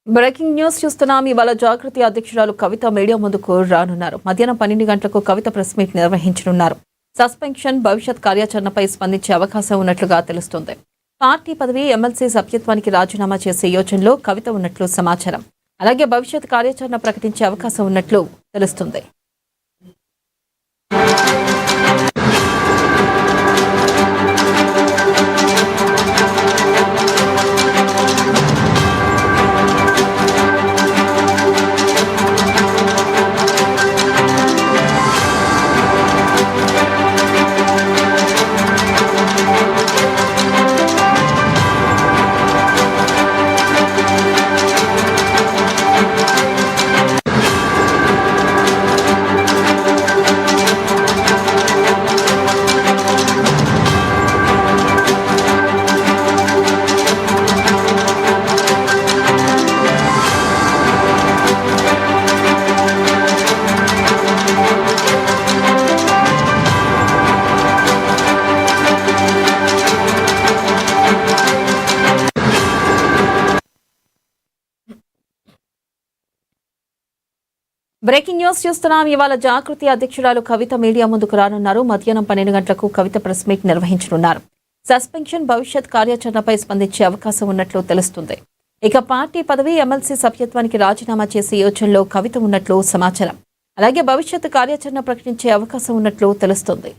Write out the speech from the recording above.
Breaking news చూస్తున్నాం. ఇవాళ జాగృతి అధ్యక్షురాలు కవిత మీడియా ముందుకు రానున్నారు. మధ్యాహ్నం 12 గంటలకు కవిత ప్రెస్ మీట్ నిర్వహించనున్నారు. సస్పెన్షన్ భవిష్యత్ కార్యాచరణపై స్పందించే అవకాశం ఉన్నట్లుగా తెలుస్తోంది. పార్టీ పదవి, ఎమ్మెల్సీ సభ్యత్వానికి రాజీనామా చేసే యోచనలో కవిత ఉన్నట్లు సమాచారం. అలాగే భవిష్యత్ కార్యాచరణ ప్రకటించే అవకాశం ఉన్నట్లు తెలుస్తుంది. బ్రేకింగ్ న్యూస్ చూస్తున్నాం. ఇవాళ జాగృతి అధ్యక్షురాలు కవిత మీడియా ముందుకు రానున్నారు. మధ్యాహ్నం 12 గంటలకు కవిత ప్రెస్ మీట్ నిర్వహించనున్నారు. సస్పెన్షన్ భవిష్యత్ కార్యాచరణపై స్పందించే అవకాశం ఉన్నట్లు తెలుస్తుంది. ఇక పార్టీ పదవి, ఎమ్మెల్సీ సభ్యత్వానికి రాజీనామా చేసే యోచనలో కవిత ఉన్నట్లు సమాచారం. అలాగే భవిష్యత్ కార్యాచరణ ప్రకటించే అవకాశం ఉన్నట్లు తెలుస్తుంది.